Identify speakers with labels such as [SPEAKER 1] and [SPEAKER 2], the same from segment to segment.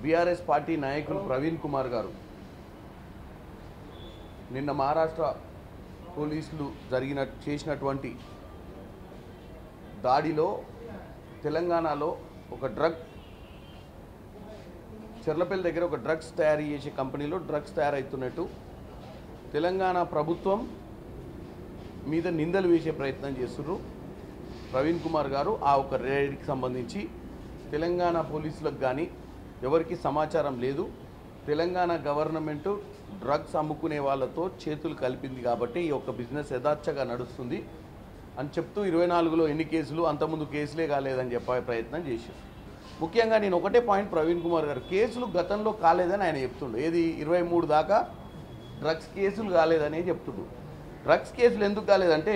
[SPEAKER 1] BRS party నాయకులు ప్రవీణ్ కుమార్ గారు నిన్న మహారాష్ట్ర పోలీసులు చేసినటువంటి దాడిలో తెలంగాణలో ఒక చెర్లపల్లి దగ్గర ఒక డ్రగ్స్ తయారు చేసే కంపెనీలో డ్రగ్స్ తయారవుతున్నట్టు తెలంగాణ ప్రభుత్వం మీద నిందలు వేసే ప్రయత్నం చేస్తున్నారు. ప్రవీణ్ కుమార్ గారు ఆ ఒక రేడ్కి సంబంధించి తెలంగాణ పోలీసులకు కానీ ఎవరికి సమాచారం లేదు, తెలంగాణ గవర్నమెంట్ డ్రగ్స్ అమ్ముకునే వాళ్ళతో చేతులు కలిపింది కాబట్టి ఈ యొక్క బిజినెస్ యథార్థంగా నడుస్తుంది అని చెప్తూ 24లో ఎన్ని కేసులు అంతకుముందు కేసులే కాలేదని చెప్పే ప్రయత్నం చేశారు. ముఖ్యంగా నేను ఒకటే పాయింట్, ప్రవీణ్ కుమార్ గారు కేసులు గతంలో కాలేదని ఆయన చెప్తుండు. ఏది 23 దాకా డ్రగ్స్ కేసులు కాలేదనే చెప్తుండు. డ్రగ్స్ కేసులు ఎందుకు కాలేదంటే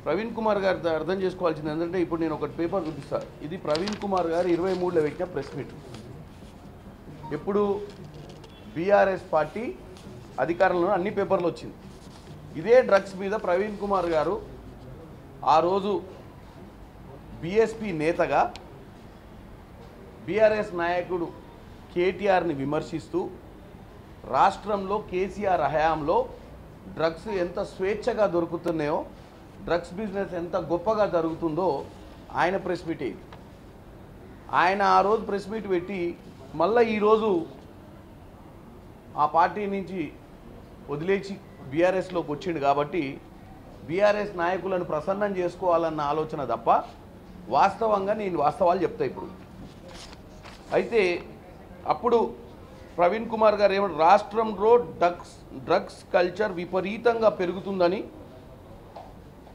[SPEAKER 1] ప్రవీణ్ కుమార్ గారు అర్థం చేసుకోవాల్సింది ఏంటంటే, ఇప్పుడు నేను ఒకటి పేపర్ చూపిస్తాను. ఇది ప్రవీణ్ కుమార్ గారు 23లో పెట్టిన ప్రెస్ మీట్. ఎప్పుడు బీఆర్ఎస్ పార్టీ అధికారంలో అన్ని పేపర్లు వచ్చింది. ఇదే డ్రగ్స్ మీద ప్రవీణ్ కుమార్ గారు ఆ రోజు బీఎస్పీ నేతగా బీఆర్ఎస్ నాయకుడు కేటీఆర్ని విమర్శిస్తూ రాష్ట్రంలో కేసీఆర్ హయాంలో డ్రగ్స్ ఎంత స్వేచ్ఛగా దొరుకుతున్నాయో, డ్రగ్స్ బిజినెస్ ఎంత గొప్పగా జరుగుతుందో ఆయన ప్రెస్ మీట్ అయింది. ఆయన ఆ రోజు ప్రెస్ మీట్ పెట్టి మళ్ళీ ఈరోజు ఆ పార్టీ నుంచి వదిలేసి బీఆర్ఎస్లోకి వచ్చిండు కాబట్టి బీఆర్ఎస్ నాయకులను ప్రసన్నం చేసుకోవాలన్న ఆలోచన తప్ప వాస్తవంగా నేను వాస్తవాలు చెప్తా. ఇప్పుడు అయితే అప్పుడు ప్రవీణ్ కుమార్ గారు ఏమంటారు, రాష్ట్రంలో డ్రగ్స్ కల్చర్ విపరీతంగా పెరుగుతుందని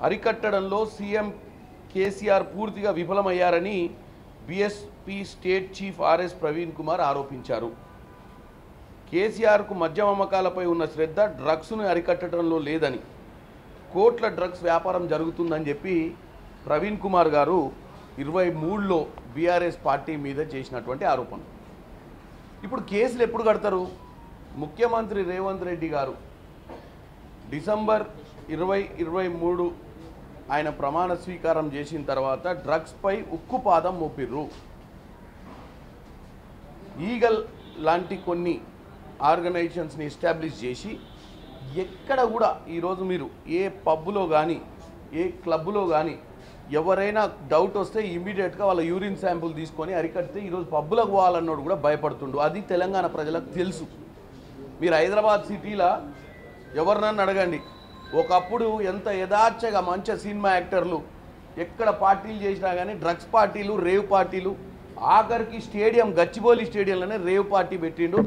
[SPEAKER 1] అరికట్టడంలో సీఎం కేసీఆర్ పూర్తిగా విఫలమయ్యారని బీఎస్పీ స్టేట్ చీఫ్ ఆర్ఎస్ ప్రవీణ్ కుమార్ ఆరోపించారు. కేసీఆర్కు మద్యం అమ్మకాలపై ఉన్న శ్రద్ధ డ్రగ్స్ను అరికట్టడంలో లేదని, కోట్ల డ్రగ్స్ వ్యాపారం జరుగుతుందని చెప్పి ప్రవీణ్ కుమార్ గారు 23లో బీఆర్ఎస్ పార్టీ మీద చేసినటువంటి ఆరోపణ. ఇప్పుడు కేసులు ఎప్పుడు కడతారు? ముఖ్యమంత్రి రేవంత్ రెడ్డి గారు డిసెంబర్ 2023 ఆయన ప్రమాణ స్వీకారం చేసిన తర్వాత డ్రగ్స్పై ఉక్కుపాదం మోపిర్రు. ఈగల్ లాంటి కొన్ని ఆర్గనైజేషన్స్ని ఎస్టాబ్లిష్ చేసి ఎక్కడ కూడా ఈరోజు మీరు ఏ పబ్లో కానీ ఏ క్లబ్లో కానీ ఎవరైనా డౌట్ వస్తే ఇమీడియట్గా వాళ్ళ యూరిన్ శాంపుల్ తీసుకొని అరికడితే ఈరోజు పబ్బులకు పోవాలన్నోడు కూడా భయపడుతుండు. అది తెలంగాణ ప్రజలకు తెలుసు. మీరు హైదరాబాద్ సిటీలో ఎవరినన్నా అడగండి, ఒకప్పుడు ఎంత యథార్థంగా మంచి సినిమా యాక్టర్లు ఎక్కడ పార్టీలు చేసినా కానీ డ్రగ్స్ పార్టీలు, రేవ్ పార్టీలు, ఆఖరికి స్టేడియం గచ్చిబౌలి స్టేడియంలోనే రేవ్ పార్టీ పెట్టిండు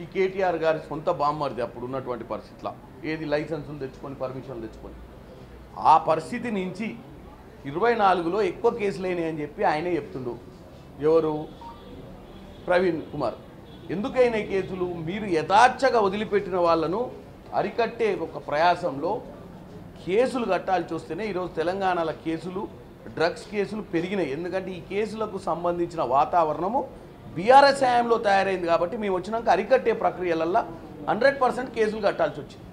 [SPEAKER 1] ఈ కేటీఆర్ గారి సొంత బామ్మర్ది. అప్పుడు ఉన్నటువంటి పరిస్థితిలో ఏది లైసెన్సులు తెచ్చుకొని పర్మిషన్లు తెచ్చుకొని ఆ పరిస్థితి నుంచి 24లో ఎక్కువ కేసులు అయినాయి అని చెప్పి ఆయనే చెప్తుండు. ఎవరు? ప్రవీణ్ కుమార్. ఎందుకైనా కేసులు? మీరు యథార్థంగా వదిలిపెట్టిన వాళ్ళను అరికట్టే ఒక ప్రయాసంలో కేసులు కట్టాల్సి వస్తేనే ఈరోజు తెలంగాణలో కేసులు, డ్రగ్స్ కేసులు పెరిగినాయి. ఎందుకంటే ఈ కేసులకు సంబంధించిన వాతావరణము బీఆర్ఎస్ హయాంలో తయారైంది కాబట్టి మేము వచ్చినాక అరికట్టే ప్రక్రియలల్లో 100% కేసులు కట్టాల్సి వచ్చింది.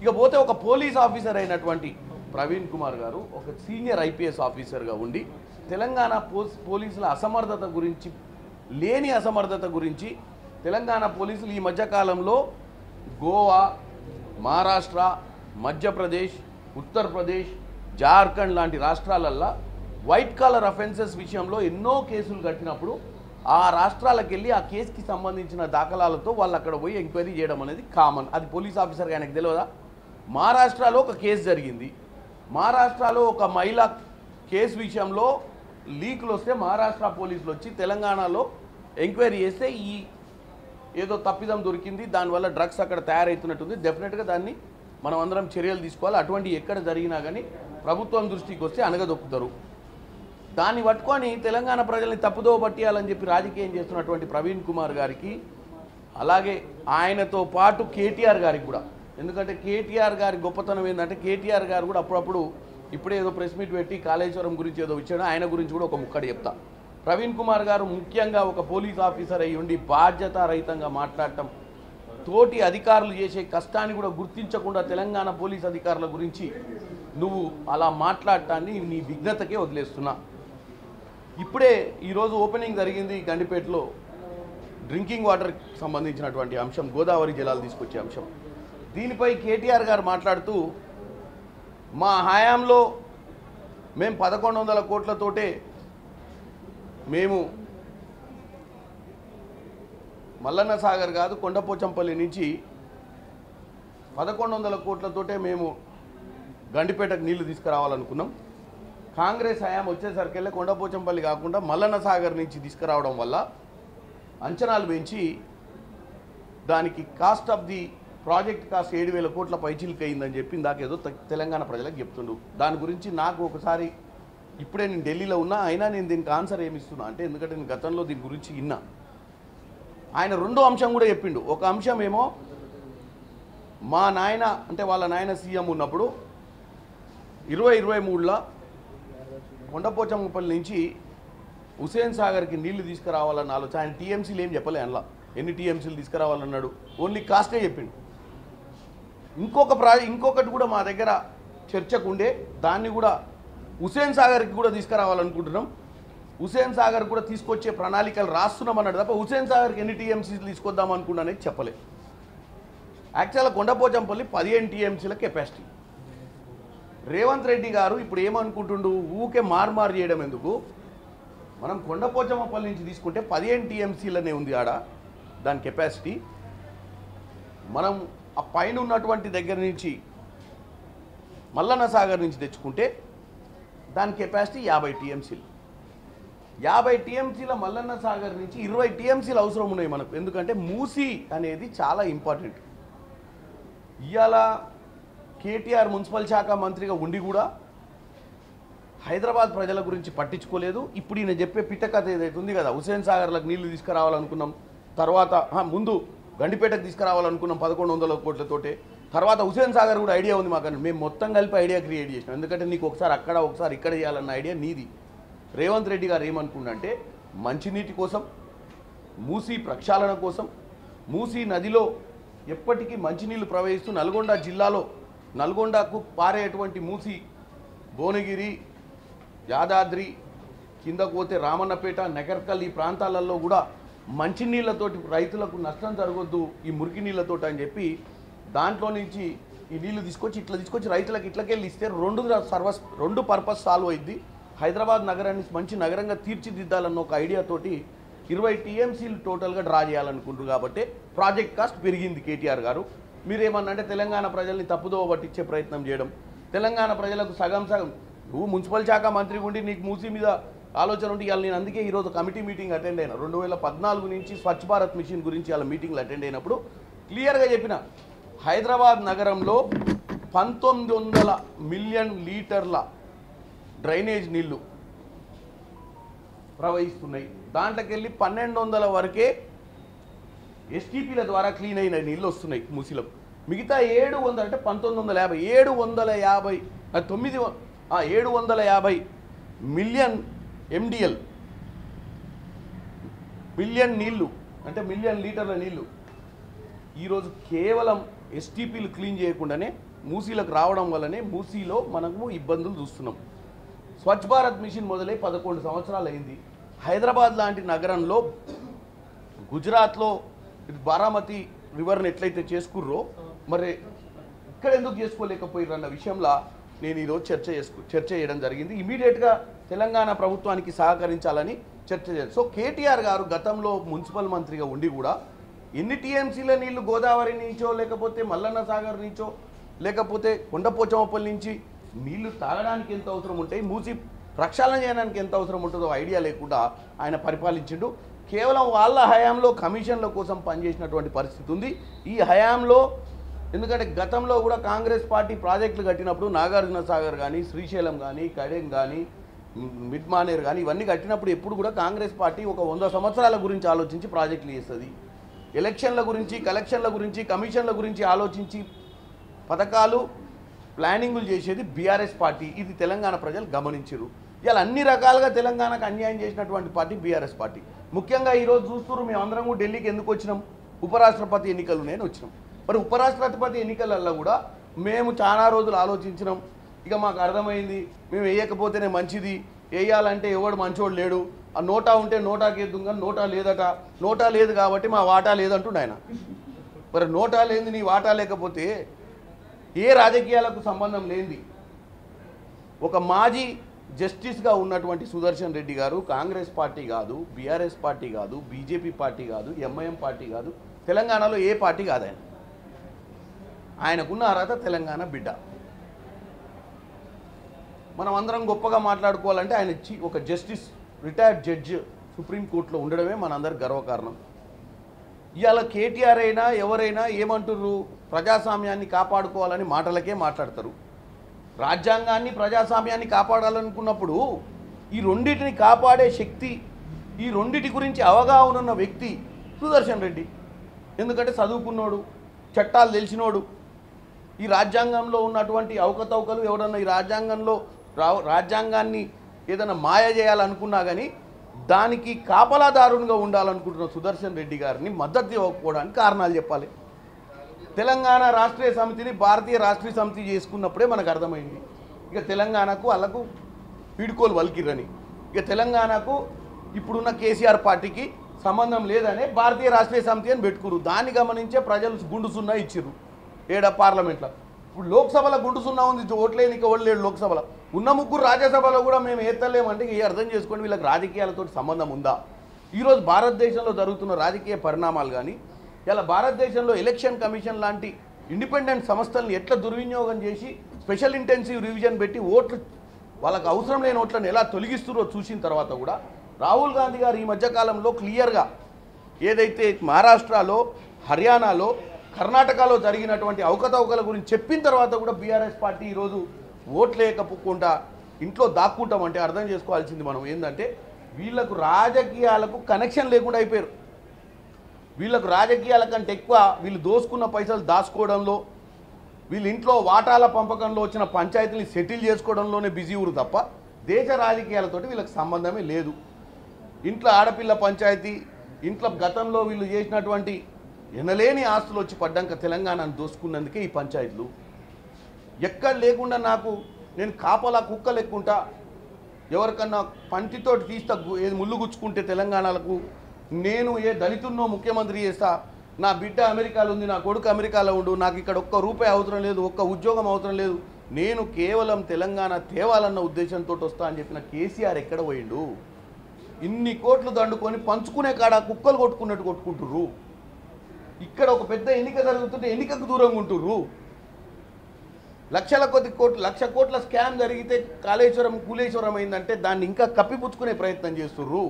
[SPEAKER 1] ఇక పోతే ఒక పోలీస్ ఆఫీసర్ అయినటువంటి ప్రవీణ్ కుమార్ గారు ఒక సీనియర్ ఐపీఎస్ ఆఫీసర్గా ఉండి తెలంగాణ పోలీసుల అసమర్థత గురించి తెలంగాణ పోలీసులు ఈ మధ్యకాలంలో గోవా, మహారాష్ట్ర, మధ్యప్రదేశ్, ఉత్తరప్రదేశ్, జార్ఖండ్ లాంటి రాష్ట్రాలల్లో వైట్ కాలర్ అఫెన్సెస్ విషయంలో ఎన్నో కేసులు కట్టినప్పుడు ఆ రాష్ట్రాలకు వెళ్ళి ఆ కేసుకి సంబంధించిన దాఖలాలతో వాళ్ళు అక్కడ పోయి ఎంక్వైరీ చేయడం అనేది కామన్. అది పోలీస్ ఆఫీసర్గా ఆయనకు తెలియదా? మహారాష్ట్రలో ఒక కేసు జరిగింది. మహారాష్ట్రలో ఒక మహిళ కేసు విషయంలో లీకులు వస్తే మహారాష్ట్ర పోలీసులు వచ్చి తెలంగాణలో ఎంక్వైరీ చేస్తే ఈ ఏదో తప్పిదం దొరికింది, దానివల్ల డ్రగ్స్ అక్కడ తయారవుతున్నట్టుంది, డెఫినెట్గా దాన్ని మనం అందరం చర్యలు తీసుకోవాలి. అటువంటి ఎక్కడ జరిగినా కానీ ప్రభుత్వం దృష్టికి వస్తే అనగదొక్కుతారు. దాన్ని పట్టుకొని తెలంగాణ ప్రజల్ని తప్పుదో పట్టియాలని చెప్పి రాజకీయం చేస్తున్నటువంటి ప్రవీణ్ కుమార్ గారికి, అలాగే ఆయనతో పాటు కేటీఆర్ గారికి కూడా, ఎందుకంటే కేటీఆర్ గారి గొప్పతనం ఏంటంటే కేటీఆర్ గారు కూడా అప్పుడప్పుడు ఇప్పుడే ఏదో ప్రెస్ మీట్ పెట్టి కాళేశ్వరం గురించి ఏదో ఇచ్చాడు, ఆయన గురించి కూడా ఒక ముక్కడి చెప్తా. ప్రవీణ్ కుమార్ గారు ముఖ్యంగా ఒక పోలీస్ ఆఫీసర్ అయి ఉండి బాధ్యతారహితంగా మాట్లాడటం, తోటి అధికారులు చేసే కష్టాన్ని కూడా గుర్తించకుండా తెలంగాణ పోలీస్ అధికారుల గురించి నువ్వు అలా మాట్లాడటాన్ని నీ విఘ్నతకే వదిలేస్తున్నా. ఇప్పుడే ఈరోజు ఓపెనింగ్ జరిగింది గండిపేటలో డ్రింకింగ్ వాటర్కి సంబంధించినటువంటి అంశం, గోదావరి జలాలు తీసుకొచ్చే అంశం. దీనిపై కేటీఆర్ గారు మాట్లాడుతూ మా హయాంలో మేము 1100 కోట్లతోటే మేము మల్లన్న సాగర్ కాదు కొండపోచంపల్లి నుంచి 1100 కోట్లతోటే మేము గండిపేటకు నీళ్లు తీసుకురావాలనుకున్నాం. కాంగ్రెస్ హయాం వచ్చేసరికెళ్ళి కొండపోచంపల్లి కాకుండా మల్లన్న సాగర్ నుంచి తీసుకురావడం వల్ల అంచనాలు పెంచి దానికి cost of the project cost 7,000 కోట్ల పైచిలకు అయిందని చెప్పి ఇందాకేదో తెలంగాణ ప్రజలకు చెప్తుండు. దాని గురించి నాకు ఒకసారి ఇప్పుడే నేను ఢిల్లీలో ఉన్నా, అయినా నేను దీనికి ఆన్సర్ ఏమి ఇస్తున్నా అంటే, ఎందుకంటే నేను గతంలో దీని గురించి విన్నా. ఆయన రెండో అంశం కూడా చెప్పిండు. ఒక అంశం ఏమో మా నాయన అంటే వాళ్ళ నాయన సీఎం ఉన్నప్పుడు 2023లో కొండపోచంపల్లి నుంచి హుసేన్ సాగర్కి నీళ్లు తీసుకురావాలన్న ఆలోచన. ఆయన టీఎంసీలు ఏం చెప్పలే, అందులో ఎన్ని టీఎంసీలు తీసుకురావాలన్నాడు, ఓన్లీ కాస్టే చెప్పిండు. ఇంకొకటి కూడా మా దగ్గర చర్చకు ఉండే, దాన్ని కూడా హుసేన్ సాగర్కి కూడా తీసుకురావాలనుకుంటున్నాం. హుసేన్ సాగర్ కూడా తీసుకొచ్చే ప్రణాళికలు రాస్తున్నాం అన్నాడు తప్ప హుసేన్ సాగర్కి ఎన్ని టీఎంసీలు తీసుకొద్దాం అనుకున్నానని చెప్పలే. యాక్చువల్గా కొండపోచంపల్లి 15 టీఎంసీల కెపాసిటీ. రేవంత్ రెడ్డి గారు ఇప్పుడు ఏమనుకుంటుండు, ఊకే మారు చేయడం ఎందుకు, మనం కొండపోచంపల్లి నుంచి తీసుకుంటే 15 టీఎంసీలనే ఉంది ఆడ దాని కెపాసిటీ. మనం ఆ పైన ఉన్నటువంటి దగ్గర నుంచి మల్లన్న సాగర్ నుంచి తెచ్చుకుంటే దాని కెపాసిటీ 50 టీఎంసీలు. 50 టీఎంసీల మల్లన్న సాగర్ నుంచి 20 టీఎంసీలు అవసరం ఉన్నాయి మనకు. ఎందుకంటే మూసీ అనేది చాలా ఇంపార్టెంట్. ఇవాళ కేటీఆర్ మున్సిపల్ శాఖ మంత్రిగా ఉండి కూడా హైదరాబాద్ ప్రజల గురించి పట్టించుకోలేదు. ఇప్పుడు ఈయన చెప్పే పిట్టకథ ఏదైతే ఉంది కదా, హుసేన్ సాగర్లకు నీళ్లు తీసుకురావాలనుకున్నాం, తర్వాత ముందు గండిపేటకు తీసుకురావాలనుకున్నాం 1100 కోట్లతోటే, తర్వాత హుసేన్ సాగర్ కూడా ఐడియా ఉంది మాకు. మేము మొత్తం కలిపి ఐడియా క్రియేట్ చేసినాం. ఎందుకంటే నీకు ఒకసారి అక్కడ ఒకసారి ఇక్కడ చేయాలన్న ఐడియా నీది. రేవంత్ రెడ్డి గారు ఏమనుకుంటే మంచినీటి కోసం, మూసీ ప్రక్షాళన కోసం, మూసీ నదిలో ఎప్పటికీ మంచినీళ్ళు ప్రవహిస్తూ నల్గొండ జిల్లాలో నల్గొండకు పారేటువంటి మూసీ, భువనగిరి, యాదాద్రి కిందకు పోతే రామన్నపేట, నగర్కల్ ఈ ప్రాంతాలలో కూడా మంచినీళ్ళతోటి రైతులకు నష్టం జరగొద్దు ఈ మురికి నీళ్ళతోటి అని చెప్పి దాంట్లో నుంచి ఈ నీళ్లు తీసుకొచ్చి రైతులకు ఇట్లకెళ్ళి ఇస్తే రెండు పర్పస్ సాల్వ్ అయింది. హైదరాబాద్ నగరాన్ని మంచి నగరంగా తీర్చిదిద్దాలన్న ఒక ఐడియాతోటి 20 టీఎంసీలు టోటల్గా డ్రా చేయాలనుకుంటారు. కాబట్టి ప్రాజెక్ట్ కాస్ట్ పెరిగింది. కేటీఆర్ గారు మీరేమన్నా అంటే తెలంగాణ ప్రజల్ని తప్పుదోవ పట్టించే ప్రయత్నం చేయడం, తెలంగాణ ప్రజలకు సగం నువ్వు మున్సిపల్ శాఖ మంత్రి ఉండి నీకు మూసీ మీద ఆలోచన ఉంటే ఇవాళ నేను అందుకే ఈరోజు కమిటీ మీటింగ్ అటెండ్ అయినా. 2014 నుంచి స్వచ్ఛ భారత్ మిషన్ గురించి వాళ్ళ మీటింగ్లు అటెండ్ అయినప్పుడు క్లియర్గా చెప్పిన, హైదరాబాద్ నగరంలో 1900 మిలియన్ లీటర్ల డ్రైనేజ్ నీళ్లు ప్రవహిస్తున్నాయి. దాంట్లోకెళ్ళి 1200 వరకే ఎస్టీపీల ద్వారా క్లీన్ అయిన నీళ్ళు వస్తున్నాయి మూసీలకు. మిగతా 700 అంటే 1950 750 మిలియన్ ఎండిఎల్ మిలియన్ నీళ్లు అంటే మిలియన్ లీటర్ల నీళ్లు ఈరోజు కేవలం ఎస్టీపీలు క్లీన్ చేయకుండానే మూసీలకు రావడం వల్లనే మూసీలో మనము ఇబ్బందులు చూస్తున్నాం. స్వచ్ఛ భారత్ మిషన్ మొదలై 11 సంవత్సరాలు అయింది. హైదరాబాద్ లాంటి నగరంలో, గుజరాత్లో బారామతి రివర్ని ఎట్లయితే చేసుకుర్రో మరి ఇక్కడ ఎందుకు చేసుకోలేకపోయారు అన్న విషయంలో నేను ఈరోజు చర్చ చేయడం జరిగింది. ఇమీడియట్గా తెలంగాణ ప్రభుత్వానికి సహకరించాలని చర్చ చేయాలి. సో కేటీఆర్ గారు గతంలో మున్సిపల్ మంత్రిగా ఉండి కూడా ఎన్ని టీఎంసీల నీళ్లు గోదావరి నుంచో, లేకపోతే మల్లన్న సాగర్ నుంచో, లేకపోతే కొండపోచంపల్లి నుంచి నీళ్లు తాగడానికి ఎంత అవసరం ఉంటాయి, మూసి ప్రక్షాళన చేయడానికి ఎంత అవసరం ఉంటుందో ఐడియా లేకుండా ఆయన పరిపాలించిండు. కేవలం వాళ్ళ హయాంలో కమిషన్ల కోసం పనిచేసినటువంటి పరిస్థితి ఉంది ఈ హయాంలో. ఎందుకంటే గతంలో కూడా కాంగ్రెస్ పార్టీ ప్రాజెక్టులు కట్టినప్పుడు నాగార్జున సాగర్ కానీ, శ్రీశైలం కానీ, కడెం కానీ, మిడ్మానేర్ కానీ ఇవన్నీ కట్టినప్పుడు ఎప్పుడు కూడా కాంగ్రెస్ పార్టీ ఒక 100 సంవత్సరాల గురించి ఆలోచించి ప్రాజెక్టులు చేస్తుంది. ఎలక్షన్ల గురించి, కలెక్షన్ల గురించి, కమిషన్ల గురించి ఆలోచించి పథకాలు ప్లానింగులు చేసేది బీఆర్ఎస్ పార్టీ. ఇది తెలంగాణ ప్రజలు గమనించారు. ఇలా అన్ని రకాలుగా తెలంగాణకు అన్యాయం చేసినటువంటి పార్టీ బీఆర్ఎస్ పార్టీ. ముఖ్యంగా ఈరోజు చూస్తున్నారు, మేమందరం కూడా ఢిల్లీకి ఎందుకు వచ్చినాం, ఉపరాష్ట్రపతి ఎన్నికలు నేను వచ్చినాం. మరి ఉపరాష్ట్రపతి ఎన్నికలలో కూడా మేము చాలా రోజులు ఆలోచించినాం. ఇక మాకు అర్థమైంది, మేము వేయకపోతేనే మంచిది, వేయాలంటే ఎవడు మంచోడు లేడు, ఆ నోటా ఉంటే నోటాకి ఎద్దుం కానీ నోటా లేదట, నోటా లేదు కాబట్టి మా వాటా లేదంటుండు ఆయన. మరి నోటా లేని నీ వాటా లేకపోతే ఏ రాజకీయాలకు సంబంధం లేనిది ఒక మాజీ జస్టిస్గా ఉన్నటువంటి సుదర్శన్ రెడ్డి గారు కాంగ్రెస్ పార్టీ కాదు, బీఆర్ఎస్ పార్టీ కాదు, బీజేపీ పార్టీ కాదు, ఎంఐఎం పార్టీ కాదు, తెలంగాణలో ఏ పార్టీ కాదు ఆయనకున్న అర్హత తెలంగాణ బిడ్డ. మనం అందరం గొప్పగా మాట్లాడుకోవాలంటే ఆయన ఒక జస్టిస్ రిటైర్డ్ జడ్జి సుప్రీంకోర్టులో ఉండడమే మనందరికి గర్వకారణం. ఇవాళ కేటీఆర్ అయినా ఎవరైనా ఏమంటుర్రు, ప్రజాస్వామ్యాన్ని కాపాడుకోవాలని మాటలకే మాట్లాడతారు. రాజ్యాంగాన్ని ప్రజాస్వామ్యాన్ని కాపాడాలనుకున్నప్పుడు ఈ రెండింటిని కాపాడే శక్తి, ఈ రెండింటి గురించి అవగాహన ఉన్న వ్యక్తి సుదర్శన్ రెడ్డి. ఎందుకంటే చదువుకున్నోడు, చట్టాలు తెలిసినోడు. ఈ రాజ్యాంగంలో ఉన్నటువంటి అవకతవకలు ఎవరన్నా ఈ రాజ్యాంగాన్ని ఏదైనా మాయ చేయాలనుకున్నా కానీ దానికి కాపలాదారునిగా ఉండాలనుకుంటున్న సుదర్శన్ రెడ్డి గారిని మద్దతు ఇవ్వకపోవడానికి కారణాలు చెప్పాలి. తెలంగాణ రాష్ట్రీయ సమితిని భారతీయ రాష్ట్రీయ సమితి చేసుకున్నప్పుడే మనకు అర్థమైంది ఇక తెలంగాణకు వాళ్ళకు పీడుకోలు వలికిరని. ఇక తెలంగాణకు ఇప్పుడున్న కేసీఆర్ పార్టీకి సంబంధం లేదనే భారతీయ రాష్ట్రీయ సమితి అని పెట్టుకురు. దాన్ని గమనించే ప్రజలు గుండు సున్నా ఇచ్చిర్రు పార్లమెంట్లో. ఇప్పుడు లోక్సభలో గుండు సున్నా ఉంది, ఓట్లేనికి ఓడలేడు. లోక్సభలో ఉన్న ముగ్గురు రాజ్యసభలో కూడా మేము ఏతలేమంటే ఇక అర్థం చేసుకోండి వీళ్ళకి రాజకీయాలతో సంబంధం ఉందా. ఈరోజు భారతదేశంలో జరుగుతున్న రాజకీయ పరిణామాలు కానీ ఇలా భారతదేశంలో ఎలక్షన్ కమిషన్ లాంటి ఇండిపెండెంట్ సంస్థలను ఎట్లా దుర్వినియోగం చేసి స్పెషల్ ఇంటెన్సివ్ రివిజన్ పెట్టి ఓట్లు వాళ్ళకు అవసరం లేని ఓట్లను ఎలా తొలగిస్తున్నారో చూసిన తర్వాత కూడా రాహుల్ గాంధీ గారు ఈ మధ్యకాలంలో క్లియర్గా ఏదైతే మహారాష్ట్రలో, హర్యానాలో, కర్ణాటకలో జరిగినటువంటి అవకతవకల గురించి చెప్పిన తర్వాత కూడా బీఆర్ఎస్ పార్టీ ఈరోజు ఓట్లేకపోకుండా ఇంట్లో దాక్కుంటామంటే అర్థం చేసుకోవాల్సింది మనం ఏంటంటే వీళ్ళకు రాజకీయాలకు కనెక్షన్ లేకుండా అయిపోయారు. వీళ్ళకు రాజకీయాల కంటే ఎక్కువ వీళ్ళు దోసుకున్న పైసలు దాచుకోవడంలో, వీళ్ళ ఇంట్లో వాటాల పంపకంలో వచ్చిన పంచాయతీని సెటిల్ చేసుకోవడంలోనే బిజీ ఊరు తప్ప దేశ రాజకీయాలతోటి వీళ్ళకి సంబంధమే లేదు. ఇంట్లో ఆడపిల్ల పంచాయతీ, ఇంట్లో గతంలో వీళ్ళు చేసినటువంటి ఎనలేని ఆస్తులు వచ్చి పడ్డాక తెలంగాణను దోసుకున్నందుకే ఈ పంచాయతీలు. ఎక్కడ లేకుండా నేను కాపలా కుక్క లెక్కుంటా, ఎవరికన్నా పంటితోటి తీస్తా ఏది ముళ్ళు గుచ్చుకుంటే తెలంగాణలకు నేను ఏ దళితున్నో ముఖ్యమంత్రి చేస్తా, నా బిడ్డ అమెరికాలో ఉంది, నా కొడుకు అమెరికాలో ఉండు, నాకు ఇక్కడ ఒక్క రూపాయి అవసరం లేదు, ఒక్క ఉద్యోగం అవసరం లేదు, నేను కేవలం తెలంగాణ తేవాలన్న ఉద్దేశంతో వస్తా అని చెప్పిన కేసీఆర్ ఎక్కడ పోయిండు? ఇన్ని కోట్లు దండుకొని పంచుకునే కాడ కుక్కలు కొట్టుకున్నట్టు కొట్టుకుంటుర్రు. ఇక్కడ ఒక పెద్ద ఎన్నిక జరుగుతుంటే ఎన్నికకు దూరంగా ఉంటుర్రు. లక్ష కోట్ల స్కామ్ జరిగితే కూలేశ్వరం అయిందంటే దాన్ని ఇంకా కప్పిపుచ్చుకునే ప్రయత్నం చేస్తుర్రు.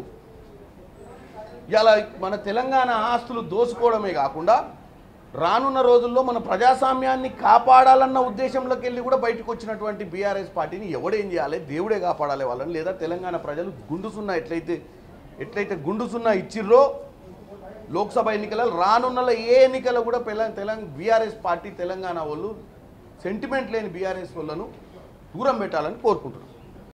[SPEAKER 1] ఇలా మన తెలంగాణ ఆస్తులు దోసుకోవడమే కాకుండా రానున్న రోజుల్లో మన ప్రజాస్వామ్యాన్ని కాపాడాలన్న ఉద్దేశంలోకి వెళ్ళి కూడా బయటకు వచ్చినటువంటి బీఆర్ఎస్ పార్టీని ఎవడేం చేయాలి, దేవుడే కాపాడాలి వాళ్ళని. లేదా తెలంగాణ ప్రజలు గుండు సున్నా ఎట్లయితే గుండు సున్నా ఇచ్చిర్రో లోక్సభ ఎన్నికలలో రానున్న ఏ ఎన్నికలు కూడా బీఆర్ఎస్ పార్టీ తెలంగాణ వాళ్ళు సెంటిమెంట్ లేని బీఆర్ఎస్ వాళ్ళను దూరం పెట్టాలని కోరుకుంటున్నారు.